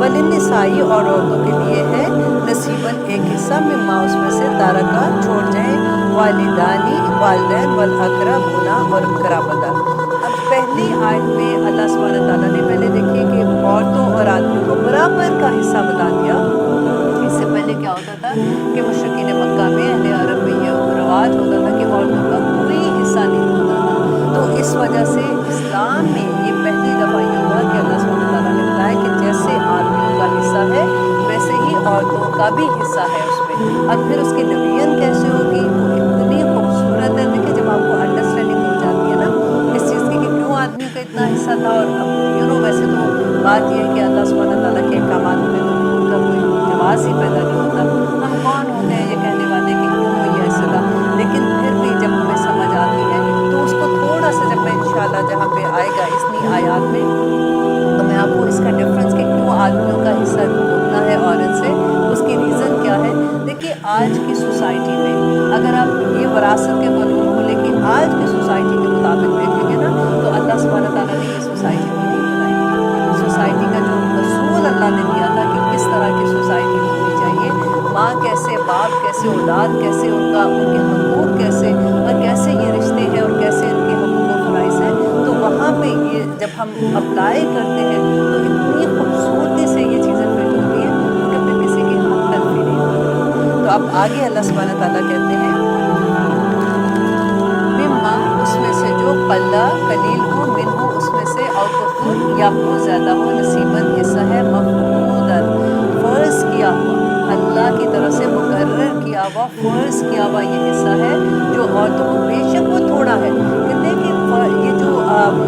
وللنسائی اور عورتوں کے لیے ہے نصیباً ایک حصہ مما اس میں سے تارکہ چھوڑ جائیں والدانی والدین والاقربون اور قرابت دار۔ اب پہلی آیت میں اللہ سبحانہ تعالیٰ نے پہلے دیکھیے کہ عورتوں اور آدمیوں کو برابر کا حصہ بتا دیا۔ اس سے پہلے کیا ہوتا تھا کہ مشرکین مکہ میں اہل عرب میں یہ رواج ہوتا تھا کہ عورتوں کا کوئی حصہ نہیں ہوتا تھا، تو اس وجہ سے اسلام میں یہ پہلی دفعہ یہ ہوا کہ اللہ سبحانہ تعالیٰ نے بتایا کہ جیسے آدمیوں کا حصہ ہے ویسے ہی عورتوں کا بھی حصہ ہے اس میں، اور پھر اس کی ڈویژن کیسے ہوگی وہ اتنی خوبصورت ہے۔ دیکھیں جب آپ کو انڈرسٹینڈنگ ہو جاتی ہے نا اس چیز کی کہ کیوں آدمیوں کا اتنا حصہ تھا، اور اب ویسے تو بات یہ ہے کہ اللہ سبحانہ تعالیٰ کے احکامات میں تو ان کا کوئی جواز ہی پیدا نہیں ہوتا، ہم کون ہوتے ہیں یہ کہنے والے کہ کیوں یہ ایسا تھا، لیکن پھر بھی جب ہمیں سمجھ آتی ہے تو اس کو تھوڑا سا جب میں انشاءاللہ جہاں پہ آئے گا اتنی آیات میں تو میں آپ کو اس کا ڈفرنس کہ کیوں آدمیوں کا حصہ دگنا ہے عورت سے اس کی ریزن کیا ہے۔ دیکھیے آج کی سوسائٹی میں اگر آپ یہ وراثت کے قانون کو لے کے آج کی سوسائٹی کے مطابق دیکھیں گے نا تو اللہ سبحانہ تعالیٰ نے یہ سوسائٹی کو نہیں بنائی، سوسائٹی کا جو اصول اللہ نے دیا تھا کہ کس طرح کی سوسائٹی ہونی چاہیے، ماں کیسے، باپ کیسے، اولاد کیسے، ان کے حقوق کیسے، اور کیسے یہ رشتے ہیں اور کیسے ان کے حقوق و فرائض ہیں، تو وہاں پہ یہ جب ہم اپلائی کرتے ہیں تو اتنی خوبصورتی سے یہ چیزیں فٹ ہوتی ہیں کہ پھر کسی کی حق تلفی نہیں ہوتی۔ تو اب آگے اللہ سبحانہ تعالیٰ کہتے ہیں مما اس میں سے جو قلّا قلیل ہو، منہ اس میں سے، او کثر یا بہت زیادہ ہو، نصیباً حصہ ہے، مفروضاً فرض کیا ہوا، اللہ کی طرف سے مقرر کیا ہوا فرض کیا ہوا یہ حصہ ہے جو عورتوں کو، بے شک وہ تھوڑا ہے، کہتے ہیں کہ یہ جو ہم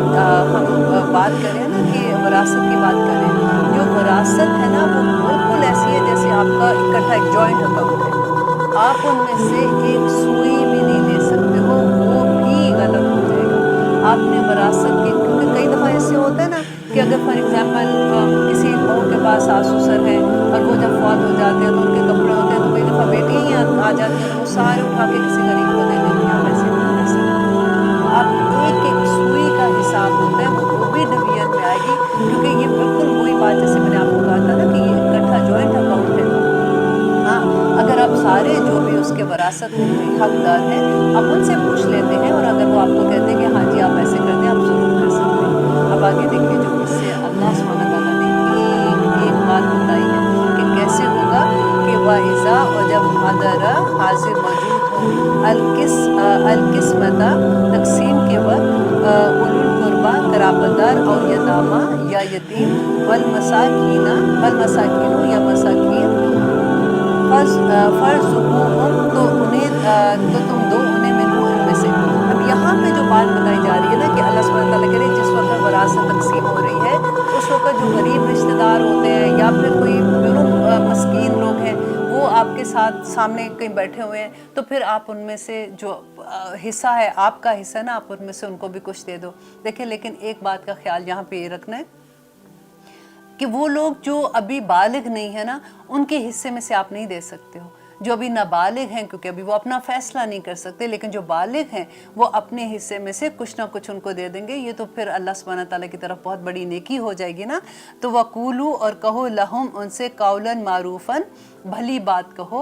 بات کریں نا کہ وراثت کی بات کریں، جو وراثت ہے نا وہ بالکل ایسی ہے جیسے آپ کا اکٹھا ایک جوائنٹ اکاؤنٹ ہے، آپ ان میں سے ایک سوئی بھی نہیں لے سکتے ہو، وہ بھی غلط ہو جائے گا۔ آپ نے وراثت کی، کیونکہ کئی دفعہ ایسے ہوتا ہے نا کہ اگر فار ایگزامپل کسی بہو کے پاس ساس سسر ہیں اور وہ جب فوت ہو جاتے ہیں تو ان کے کپڑے ہوتے ہیں تو کئی دفعہ بیٹیاں ہی آ جاتی ہیں تو وہ سارے اٹھا کے کسی غریب کو دے دیتی ہیں، آپ ایسے نہیں کر سکتے، آپ ایک ایک سوئی کا حساب ہوتا ہے، وہ بھی ڈویژن میں آئے گی، کیونکہ یہ بالکل وہی بات جیسے میں نے آپ کو کہا تھا نا کہ یہ اکٹھا جوائنٹ اکاؤنٹ ہے۔ ہاں اگر آپ سارے جو بھی اس کے وراثت میں حقدار ہیں آپ ان سے پوچھ لیتے ہیں، اور اگر وہ آپ کو کہتے ہیں کہ ہاں جی آپ ایسے کر دیں، آپ ضرور کر سکتے ہیں۔ اب آگے دیکھیے جو اس سے اللہ سبحانہ تعالیٰ نے ایک ایک بات بتائی ہے کہ کیسے ہوگا، کہ واعضا اور جب حاضرہ حاضر موجود ہوں القسمت تقسیم کے وقت اولو القربہ قرابتدار او یتامہ یا یتیم والمساکین یا مساکین فرزقوہم تو تم دو انہیں منہو ان میں سے۔ اب یہاں پہ جو بات بتائی جا رہی ہے نا کہ اللہ سبحانہ تعالیٰ کہہ رہے ہیں جس وقت وراثت تقسیم ہو رہی ہے اس وقت جو غریب رشتہ دار ہوتے ہیں یا پھر کوئی مسکین لوگ ہیں وہ آپ کے ساتھ سامنے کہیں بیٹھے ہوئے ہیں تو پھر آپ ان میں سے جو حصہ ہے آپ کا حصہ نا آپ ان میں سے ان کو بھی کچھ دے دو۔ دیکھیں لیکن ایک بات کا خیال یہاں پہ یہ رکھنا ہے، کہ وہ لوگ جو ابھی بالغ نہیں ہے نا ان کے حصے میں سے آپ نہیں دے سکتے ہو، جو ابھی نابالغ ہیں کیونکہ ابھی وہ اپنا فیصلہ نہیں کر سکتے، لیکن جو بالغ ہیں وہ اپنے حصے میں سے کچھ نہ کچھ ان کو دے دیں گے، یہ تو پھر اللہ سبحانہ تعالیٰ کی طرف بہت بڑی نیکی ہو جائے گی نا۔ تو وَقُولُوا اور کہو لَهُمْ ان سے قَوْلًا مَعْرُوفًا بھلی بات کہو،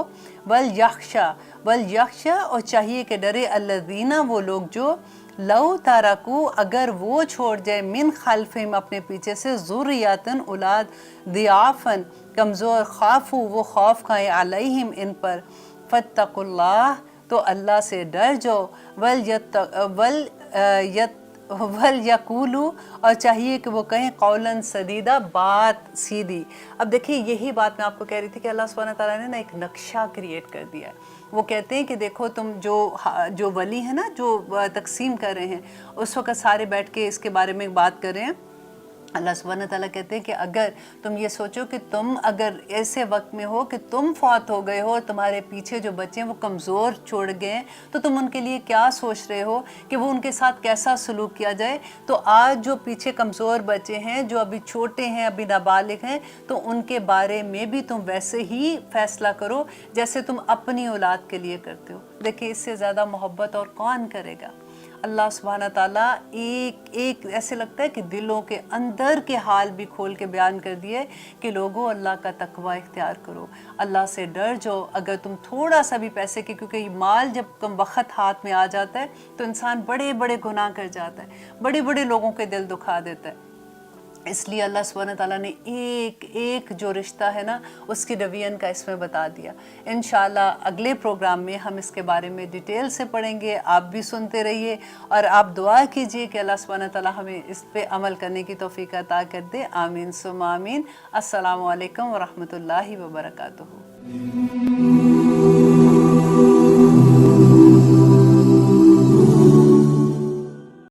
وَلْيَخْشَى اور چاہیے کہ ڈرے الَّذِينَ وہ لوگ جو لو تارکو اگر وہ چھوڑ جائے من خلفہم اپنے پیچھے سے ذریاتن اولاد ضعافن کمزور خافو وہ خوف کھائے علیہم ان پر فاتقوا اللہ تو اللہ سے ڈر جاؤ وَلْيَقُولُوا اور چاہیے کہ وہ کہیں قولاً سدیدہ بات سیدھی۔ اب دیکھیں یہی بات میں آپ کو کہہ رہی تھی کہ اللہ سبحانہ تعالیٰ نے نا ایک نقشہ کریٹ کر دیا ہے۔ وہ کہتے ہیں کہ دیکھو تم جو ولی ہیں نا جو تقسیم کر رہے ہیں اس وقت سارے بیٹھ کے اس کے بارے میں بات کر رہے ہیں۔ اللہ سبحانہ تعالیٰ کہتے ہیں کہ اگر تم یہ سوچو کہ تم اگر ایسے وقت میں ہو کہ تم فوت ہو گئے ہو، تمہارے پیچھے جو بچے ہیں وہ کمزور چھوڑ گئے ہیں، تو تم ان کے لیے کیا سوچ رہے ہو کہ وہ ان کے ساتھ کیسا سلوک کیا جائے؟ تو آج جو پیچھے کمزور بچے ہیں جو ابھی چھوٹے ہیں ابھی نابالغ ہیں تو ان کے بارے میں بھی تم ویسے ہی فیصلہ کرو جیسے تم اپنی اولاد کے لیے کرتے ہو۔ دیکھیں اس سے زیادہ محبت اور کون کرے گا؟ اللہ سبحانہ تعالیٰ ایک ایسے لگتا ہے کہ دلوں کے اندر کے حال بھی کھول کے بیان کر دیے کہ لوگوں اللہ کا تقوی اختیار کرو، اللہ سے ڈر جاؤ۔ اگر تم تھوڑا سا بھی پیسے کے، کیونکہ یہ مال جب کم وقت ہاتھ میں آ جاتا ہے تو انسان بڑے بڑے گناہ کر جاتا ہے، بڑے بڑے لوگوں کے دل دکھا دیتا ہے۔ اس لیے اللہ سبحانہ تعالیٰ نے ایک جو رشتہ ہے نا اس کی ڈویژن کا اس میں بتا دیا۔ انشاءاللہ اگلے پروگرام میں ہم اس کے بارے میں ڈیٹیل سے پڑھیں گے، آپ بھی سنتے رہیے اور آپ دعا کیجئے کہ اللہ سبحانہ تعالیٰ ہمیں اس پہ عمل کرنے کی توفیق عطا کر دے۔ آمین ثم آمین۔ السلام علیکم ورحمۃ اللہ وبرکاتہ۔